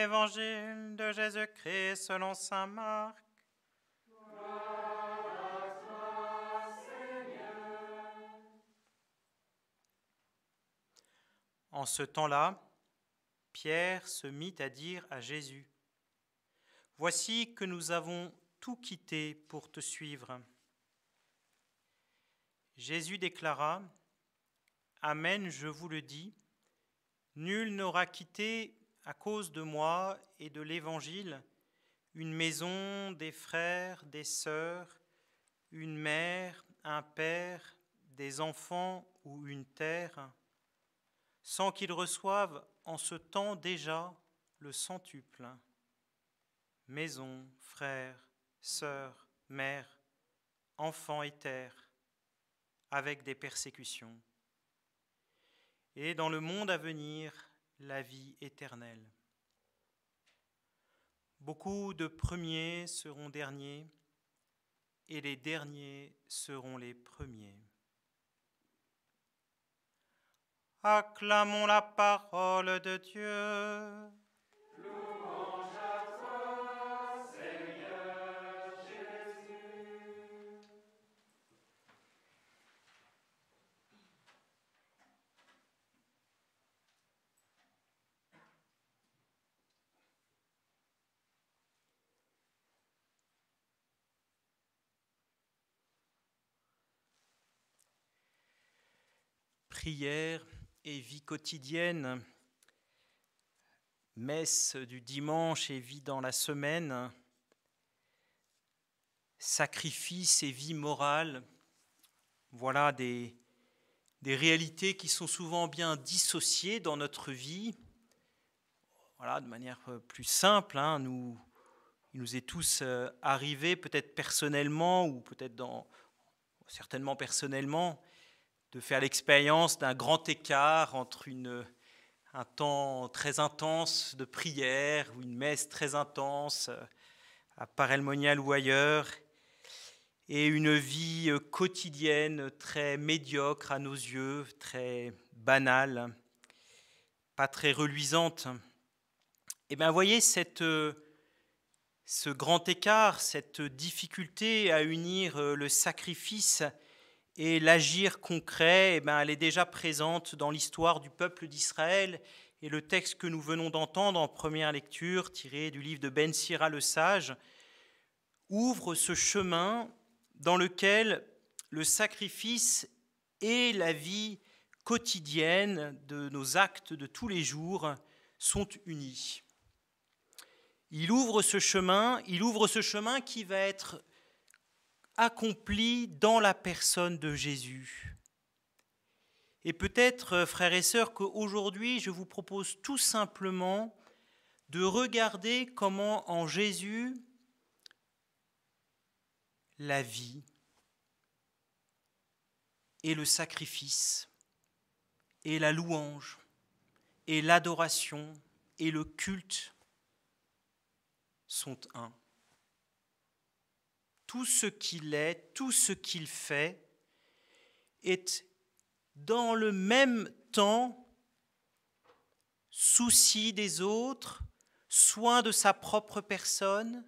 Évangile de Jésus-Christ selon saint Marc. En ce temps-là, Pierre se mit à dire à Jésus : « Voici que nous avons tout quitté pour te suivre. » Jésus déclara : « Amen, je vous le dis, nul n'aura quitté à cause de moi et de l'Évangile une maison, des frères, des sœurs, une mère, un père, des enfants ou une terre, sans qu'il reçoive en ce temps déjà le centuple. Maison, frères, sœurs, mère, enfants et terre, avec des persécutions. Et dans le monde à venir, la vie éternelle. Beaucoup de premiers seront derniers, et les derniers seront les premiers. Acclamons la parole de Dieu. Louange à toi, Seigneur Jésus. Prière et vie quotidienne, messe du dimanche et vie dans la semaine, sacrifice et vie morale, voilà des réalités qui sont souvent bien dissociées dans notre vie. Voilà, de manière plus simple, il nous est tous arrivé, peut-être personnellement ou peut-être certainement personnellement, de faire l'expérience d'un grand écart entre un temps très intense de prière ou une messe très intense à Paray-le-Monial ou ailleurs, et une vie quotidienne très médiocre à nos yeux, très banale, pas très reluisante. Et bien, voyez, ce grand écart, cette difficulté à unir le sacrifice et l'agir concret, elle est déjà présente dans l'histoire du peuple d'Israël. Et le texte que nous venons d'entendre en première lecture, tiré du livre de Ben Sira le Sage, ouvre ce chemin dans lequel le sacrifice et la vie quotidienne de nos actes de tous les jours sont unis. Il ouvre ce chemin qui va être accompli dans la personne de Jésus. Et peut-être, frères et sœurs, qu'aujourd'hui, je vous propose tout simplement de regarder comment en Jésus, la vie et le sacrifice et la louange et l'adoration et le culte sont un. Tout ce qu'il est, tout ce qu'il fait est dans le même temps souci des autres, soin de sa propre personne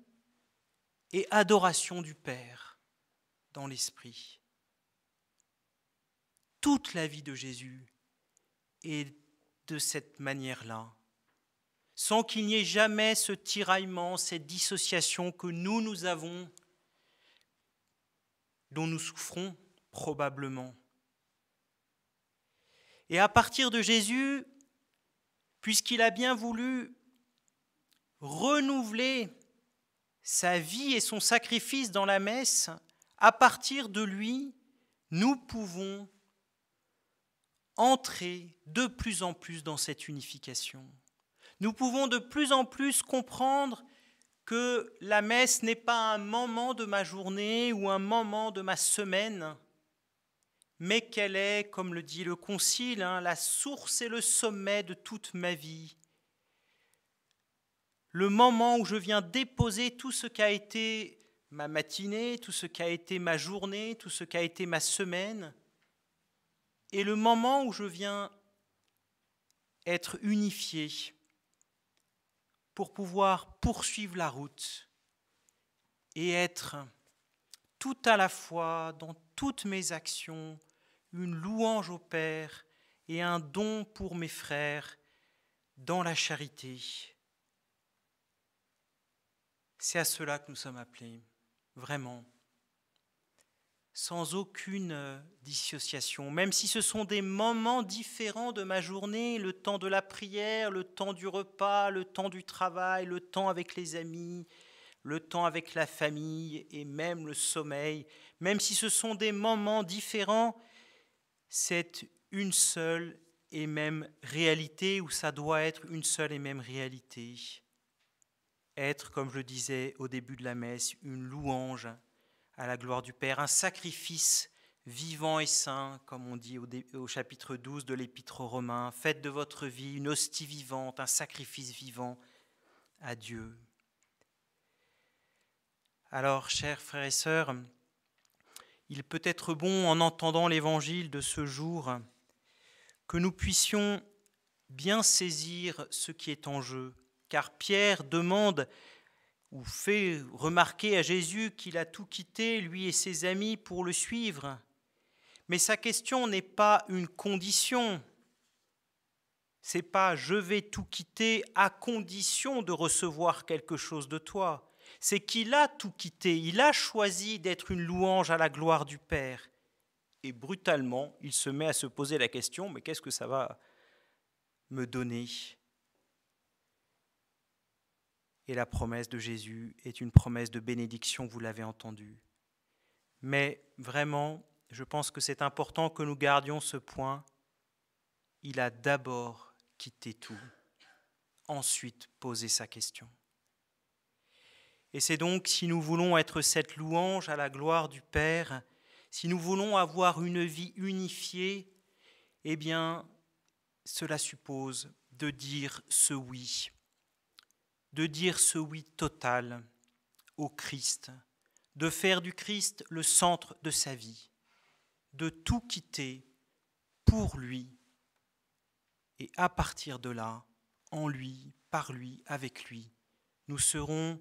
et adoration du Père dans l'esprit. Toute la vie de Jésus est de cette manière-là, sans qu'il n'y ait jamais ce tiraillement, cette dissociation que nous avons, dont nous souffrons probablement. Et à partir de Jésus, puisqu'il a bien voulu renouveler sa vie et son sacrifice dans la messe, à partir de lui, nous pouvons entrer de plus en plus dans cette unification. Nous pouvons de plus en plus comprendre que la messe n'est pas un moment de ma journée ou un moment de ma semaine, mais qu'elle est, comme le dit le Concile, la source et le sommet de toute ma vie. Le moment où je viens déposer tout ce qu'a été ma matinée, tout ce qu'a été ma journée, tout ce qu'a été ma semaine, et le moment où je viens être unifié pour pouvoir poursuivre la route et être tout à la fois dans toutes mes actions une louange au Père et un don pour mes frères dans la charité. C'est à cela que nous sommes appelés, vraiment, sans aucune dissociation, même si ce sont des moments différents de ma journée, le temps de la prière, le temps du repas, le temps du travail, le temps avec les amis, le temps avec la famille et même le sommeil, même si ce sont des moments différents, c'est une seule et même réalité, ou ça doit être une seule et même réalité. Être, comme je le disais au début de la messe, une louange à la gloire du Père, un sacrifice vivant et saint, comme on dit au chapitre 12 de l'Épître aux Romains. Faites de votre vie une hostie vivante, un sacrifice vivant à Dieu. Alors, chers frères et sœurs, il peut être bon, en entendant l'évangile de ce jour, que nous puissions bien saisir ce qui est en jeu, car Pierre demande ou fait remarquer à Jésus qu'il a tout quitté, lui et ses amis, pour le suivre. Mais sa question n'est pas une condition. C'est pas « je vais tout quitter à condition de recevoir quelque chose de toi ». C'est qu'il a tout quitté, il a choisi d'être une louange à la gloire du Père. Et brutalement, il se met à se poser la question « mais qu'est-ce que ça va me donner ?» Et la promesse de Jésus est une promesse de bénédiction, vous l'avez entendu. Mais vraiment, je pense que c'est important que nous gardions ce point. Il a d'abord quitté tout, ensuite posé sa question. Et c'est donc, si nous voulons être cette louange à la gloire du Père, si nous voulons avoir une vie unifiée, eh bien, cela suppose de dire ce oui. De dire ce oui total au Christ, de faire du Christ le centre de sa vie, de tout quitter pour lui, et à partir de là, en lui, par lui, avec lui, nous serons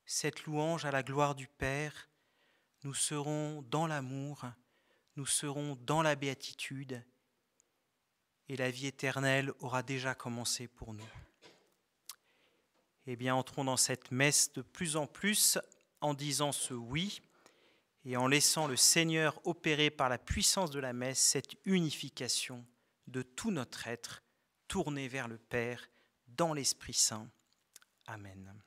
cette louange à la gloire du Père, nous serons dans l'amour, nous serons dans la béatitude, et la vie éternelle aura déjà commencé pour nous. Eh bien, entrons dans cette messe de plus en plus en disant ce oui et en laissant le Seigneur opérer par la puissance de la messe cette unification de tout notre être tourné vers le Père dans l'Esprit Saint. Amen.